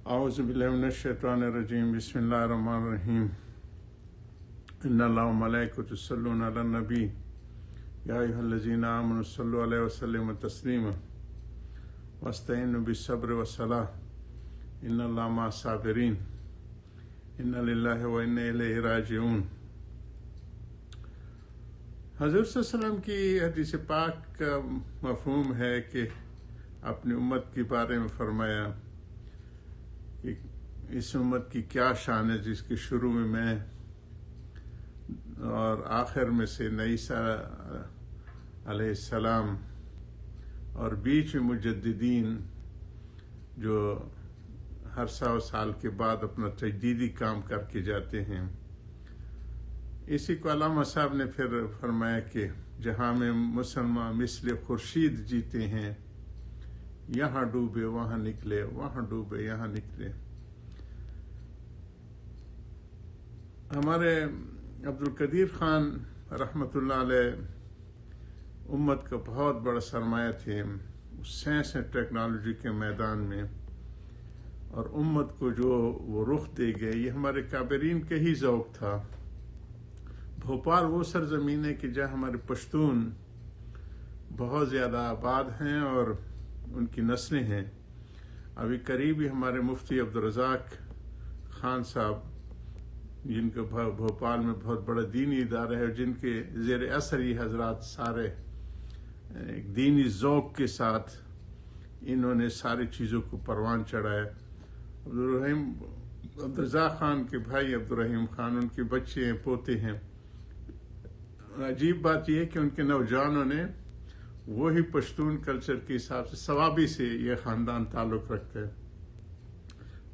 اعوذ باللہ من الشیطان الرجیم بسم اللہ الرحمن الرحیم ان اللہ و ملائکۃ یصلون علی النبی یا ایھا الذین آمنوا صلوا علیہ وسلموا تسلیما واستعینوا بالصبر والصلاۃ ان اللہ مع الصابرین ان للہ و انا الیہ راجعون۔ حضور صلی اللہ علیہ وسلم کی حدیث پاک کا مفہوم ہے کہ اپنی امت کے بارے میں فرمایا کہ اس امت کی کیا شان ہے جس کے شروع میں اور آخر میں سے عیسیٰ علیہ السلام اور بیچ میں مجددین جو ہر 100 سال کے بعد اپنا تجدیدی کام کر کے جاتے ہیں۔ اسی کو علامہ صاحب نے پھر فرمایا کہ جہاں میں مسلمان مثل خورشید جیتے ہیں، یہاں ڈوبے وہاں نکلے، وہاں ڈوبے یہاں نکلے۔ ہمارے عبدالقدیر خان رحمۃ اللہ علیہ امت کا بہت بڑا سرمایہ تھے سائنس اور ٹیکنالوجی کے میدان میں، اور امت کو جو وہ رخ دے گئے یہ ہمارے کابرین کا ہی ذوق تھا۔ بھوپال وہ سرزمین ہے کہ جہاں ہمارے پشتون بہت زیادہ آباد ہیں اور ان کی نسلیں ہیں۔ ابھی قریب ہی ہمارے مفتی عبدالرزاق خان صاحب، جن کا بھوپال میں بہت بڑا دینی ادارہ ہے، جن کے زیر اثر یہ حضرات سارے ایک دینی ذوق کے ساتھ انہوں نے ساری چیزوں کو پروان چڑھایا۔ عبدالرزاق خان کے بھائی عبدالرحیم خان، ان کے بچے ہیں، پوتے ہیں۔ عجیب بات یہ ہے کہ ان کے نوجوانوں نے وہی پشتون کلچر کے حساب سے ثوابی سے یہ خاندان تعلق رکھتا ہے۔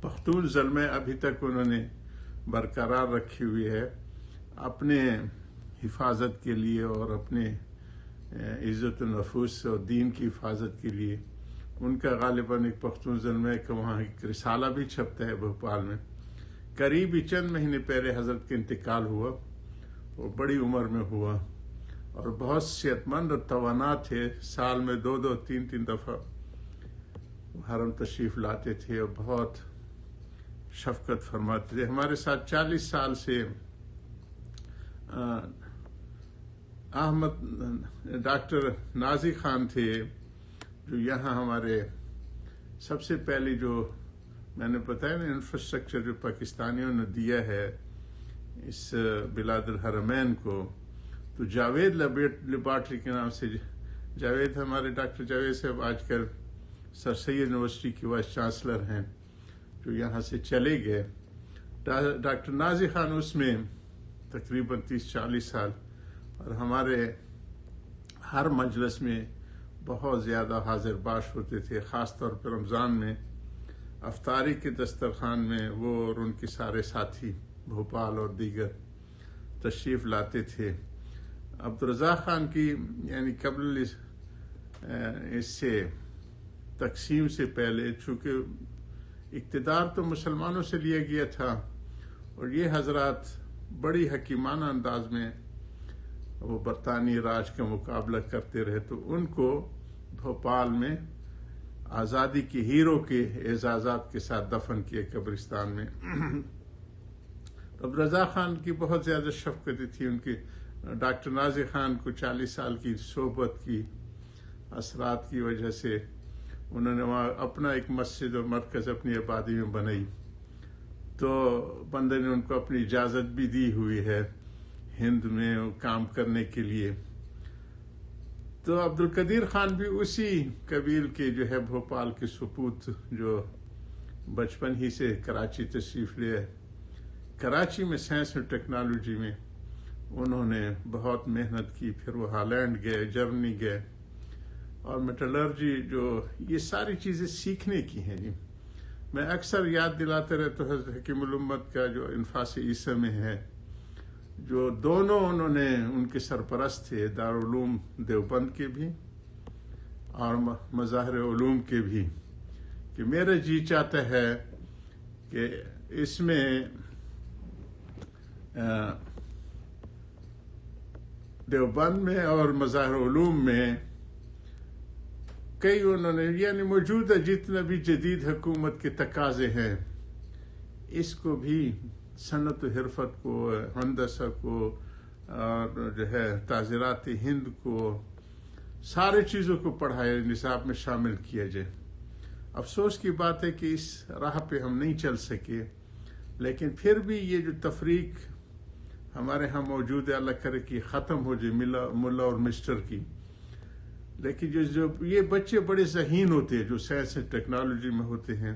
پختون زلمے ابھی تک انہوں نے برقرار رکھی ہوئی ہے اپنے حفاظت کے لیے اور اپنے عزت النفوس اور دین کی حفاظت کے لیے۔ ان کا غالباً ایک پختون زلمے کا وہاں ایک رسالہ بھی چھپتا ہے بھوپال میں۔ قریب ہی چند مہینے پہلے حضرت کا انتقال ہوا، وہ بڑی عمر میں ہوا اور بہت صحت مند اور توانا تھے۔ سال میں 2-3 دفعہ حرم تشریف لاتے تھے اور بہت شفقت فرماتے تھے۔ ہمارے ساتھ 40 سال سے ڈاکٹر نازی خان تھے، جو یہاں ہمارے سب سے پہلے جو میں نے بتایا نا انفراسٹرکچر جو پاکستانیوں نے دیا ہے اس بلاد الحرمین کو، تو جاوید لیبارٹری کے نام سے جاوید، ہمارے ڈاکٹر جاوید صاحب آج کل سر سید یونیورسٹی کے وائس چانسلر ہیں، جو یہاں سے چلے گئے۔ ڈاکٹر نازی خان اس میں تقریباً 30-40 سال، اور ہمارے ہر مجلس میں بہت زیادہ حاضر باش ہوتے تھے، خاص طور پر رمضان میں افطاری کے دسترخوان میں وہ اور ان کے سارے ساتھی بھوپال اور دیگر تشریف لاتے تھے۔ عبدالرزاق خان کی یعنی قبل اس سے تقسیم سے پہلے، چونکہ اقتدار تو مسلمانوں سے لیا گیا تھا اور یہ حضرات بڑی حکیمانہ انداز میں وہ برطانوی راج کا مقابلہ کرتے رہے، تو ان کو بھوپال میں آزادی کے ہیرو کے اعزازات کے ساتھ دفن کیا قبرستان میں۔ عبدالرزاق خان کی بہت زیادہ شفقت تھی ان کی۔ ڈاکٹر نازی خان کو 40 سال کی صحبت کی اثرات کی وجہ سے انہوں نے وہاں اپنا ایک مسجد اور مرکز اپنی آبادی میں بنائی، تو بندے نے ان کو اپنی اجازت بھی دی ہوئی ہے ہند میں کام کرنے کے لیے۔ تو عبدالقدیر خان بھی اسی قبیل کے جو ہے بھوپال کے سپوت، جو بچپن ہی سے کراچی تشریف لے۔ کراچی میں سائنس اور ٹیکنالوجی میں انہوں نے بہت محنت کی، پھر وہ ہالینڈ گئے، جرمنی گئے، اور میٹلرجی جو یہ ساری چیزیں سیکھنے کی ہیں۔ جی میں اکثر یاد دلاتے رہتا ہوں حضرت حکیم الامت کا جو انفاس عیسیٰ میں ہے، جو دونوں انہوں نے ان کے سرپرست تھے، دارالعلوم دیوبند کے بھی اور مظاہر علوم کے بھی، کہ میرا جی چاہتا ہے کہ اس میں دیوبند میں اور مظاہر علوم میں کئی انہوں نے یعنی موجودہ جتنا بھی جدید حکومت کے تقاضے ہیں اس کو بھی صنعت و حرفت کو، ہندسہ کو، اور جو ہے تعزیرات ہند کو، سارے چیزوں کو پڑھائے نصاب میں شامل کیا جائے۔ افسوس کی بات ہے کہ اس راہ پہ ہم نہیں چل سکے، لیکن پھر بھی یہ جو تفریق ہمارے ہاں موجود ہے، اللہ کرے کہ ختم ہو جائے ملا اور مسٹر کی۔ لیکن جو یہ بچے بڑے ذہین ہوتے ہیں جو سائنس اینڈ ٹیکنالوجی میں ہوتے ہیں،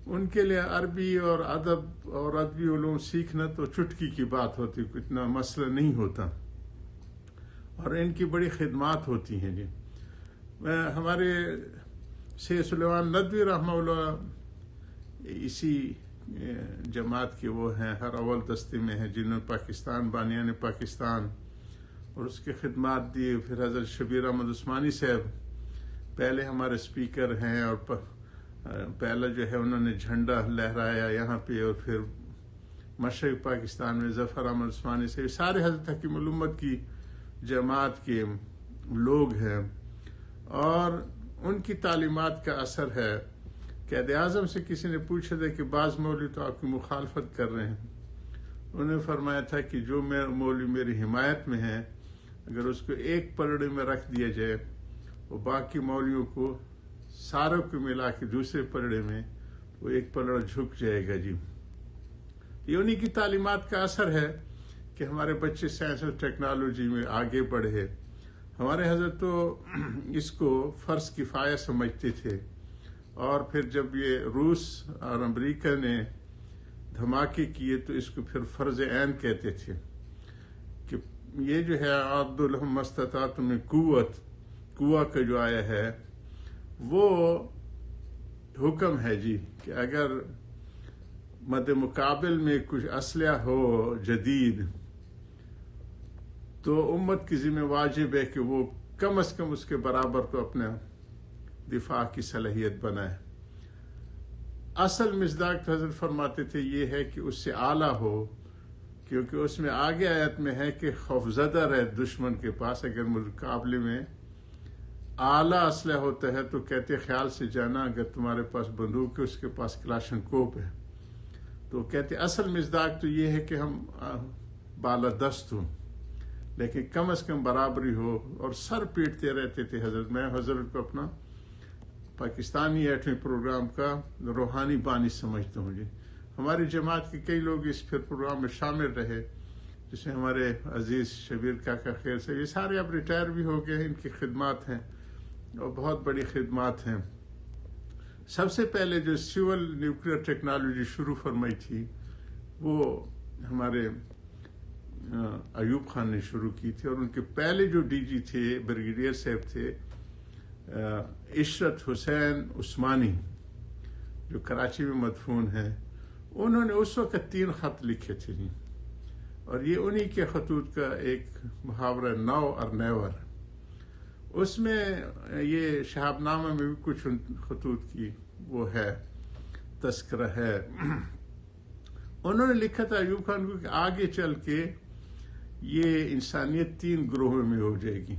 ان کے لیے عربی اور ادب اور ادبی علوم سیکھنا تو چٹکی کی بات ہوتی، اتنا مسئلہ نہیں ہوتا، اور ان کی بڑی خدمات ہوتی ہیں جی۔ ہمارے سید سلیمان ندوی رحمہ اللہ اسی جماعت کے وہ ہیں، ہر اول دستے میں ہیں، جنہوں نے پاکستان بانیان پاکستان اور اس کی خدمات دی۔ پھر حضرت شبیر احمد عثمانی صاحب پہلے ہمارے اسپیکر ہیں، اور پہلا جو ہے انہوں نے جھنڈا لہرایا یہاں پہ، اور پھر مشرق پاکستان میں ظفر احمد عثمانی صاحب، سارے حضرت حکیم الامت کی جماعت کے لوگ ہیں، اور ان کی تعلیمات کا اثر ہے۔ قائد اعظم سے کسی نے پوچھا تھا کہ بعض مولوی تو آپ کی مخالفت کر رہے ہیں، انہوں نے فرمایا تھا کہ جو مولوی میری حمایت میں ہے، اگر اس کو ایک پلڑے میں رکھ دیا جائے، وہ باقی مولویوں کو ساروں کو ملا کے دوسرے پلڑے میں وہ ایک پلڑا جھک جائے گا جی۔ یہ انہی کی تعلیمات کا اثر ہے کہ ہمارے بچے سائنس اور ٹیکنالوجی میں آگے بڑھے۔ ہمارے حضرت تو اس کو فرض کفایہ سمجھتے تھے، اور پھر جب یہ روس اور امریکہ نے دھماکے کیے تو اس کو پھر فرض عین کہتے تھے کہ یہ جو ہے عبد الحم مستطاعت میں قوہ کا جو آیا ہے وہ حکم ہے جی کہ اگر مد مقابل میں کچھ اسلحہ ہو جدید تو امت کی ذمہ واجب ہے کہ وہ کم از کم اس کے برابر تو اپنے دفاع کی صلاحیت بنائے۔ اصل مصداق حضرت فرماتے تھے یہ ہے کہ اس سے اعلیٰ ہو، کیونکہ اس میں آگے آیت میں ہے کہ خوفزدہ رہے دشمن کے پاس، اگر مقابلے میں اعلیٰ اسلحہ ہوتا ہے تو کہتے خیال سے جانا، اگر تمہارے پاس بندوق ہے اس کے پاس کلاشنکوف ہے، تو کہتے اصل مصداق تو یہ ہے کہ ہم بالادست ہوں، لیکن کم از کم برابری ہو، اور سر پیٹتے رہتے تھے حضرت۔ میں حضرت کو اپنا پاکستانی 8ویں پروگرام کا روحانی بانی سمجھتا ہوں جی۔ ہماری جماعت کے کئی لوگ اس پھر پروگرام میں شامل رہے، جس میں ہمارے عزیز شبیر کاکا خیر سے، یہ سارے اب ریٹائر بھی ہو گئے ہیں، ان کی خدمات ہیں اور بہت بڑی خدمات ہیں۔ سب سے پہلے جو سول نیوکلیئر ٹیکنالوجی شروع فرمائی تھی وہ ہمارے ایوب خان نے شروع کی تھی، اور ان کے پہلے جو ڈی جی تھے بریگیڈیئر صاحب تھے عشرت حسین عثمانی، جو کراچی میں مدفون ہیں، انہوں نے اس وقت 3 خط لکھے تھے جی، اور یہ انہی کے خطوط کا ایک محاورہ نو اور نیور، اس میں یہ شہاب نامہ میں بھی کچھ خطوط کی وہ ہے تذکرہ ہے۔ انہوں نے لکھا تھا ایوب خان کو کہ آگے چل کے یہ انسانیت 3 گروہوں میں ہو جائے گی۔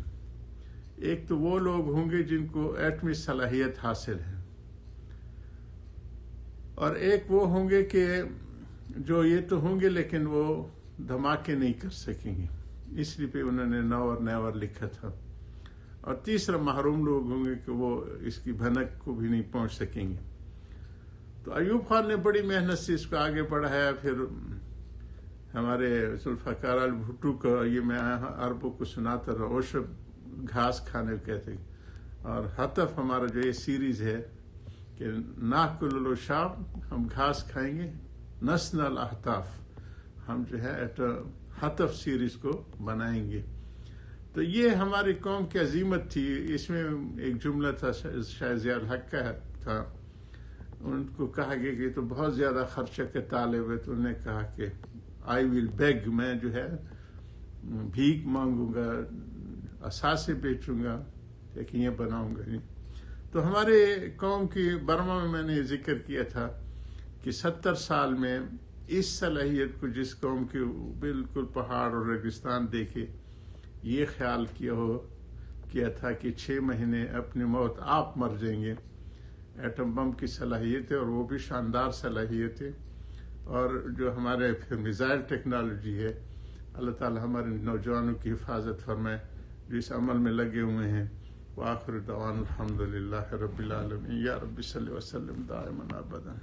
ایک تو وہ لوگ ہوں گے جن کو ایٹمی صلاحیت حاصل ہے، اور ایک وہ ہوں گے کہ جو یہ تو ہوں گے لیکن وہ دھماکے نہیں کر سکیں گے، اس لیے پہ انہوں نے نو اور نیور لکھا تھا۔ اور تیسرا محروم لوگ ہوں گے کہ وہ اس کی بھنک کو بھی نہیں پہنچ سکیں گے۔ تو ایوب خان نے بڑی محنت سے اس کو آگے بڑھایا۔ پھر ہمارے ذوالفقار بھٹو کا یہ میں عربوں کو سناتا رہا، اوشب گھاس کھانے کہتے ہیں، اور حطف ہمارا جو یہ سیریز ہے کہ ناکل الشاب، ہم گھاس کھائیں گے، نسن الاحتاف، ہم جو ہے حطف سیریز کو بنائیں گے۔ تو یہ ہماری قوم کی عظیمت تھی۔ اس میں ایک جملہ تھا شاید ضیاء الحق کا تھا، ان کو کہا گیا کہ یہ تو بہت زیادہ خرچہ کے طالب ہے، تو انہوں نے کہا کہ آئی ول بیگ، میں جو ہے بھیک مانگوں گا، اثاثے بیچوں گا، لیکن یہ بناؤں گا نہیں۔ تو ہمارے قوم کی برما میں نے ذکر کیا تھا کہ 70 سال میں اس صلاحیت کو جس قوم کے بالکل پہاڑ اور ریگستان دیکھے یہ خیال کیا ہو کہ کیا تھا کہ 6 مہینے اپنی موت آپ مر جائیں گے. ایٹم بم کی صلاحیت ہے اور وہ بھی شاندار صلاحیت ہے. اور جو ہمارے میزائل ٹیکنالوجی ہے، اللہ تعالی ہمارے نوجوانوں کی حفاظت فرمائے جو اس عمل میں لگے ہوئے ہیں. وآخر دعوانا الحمدللہ رب العالمین. یا رب صلی وسلم دائما ابدا.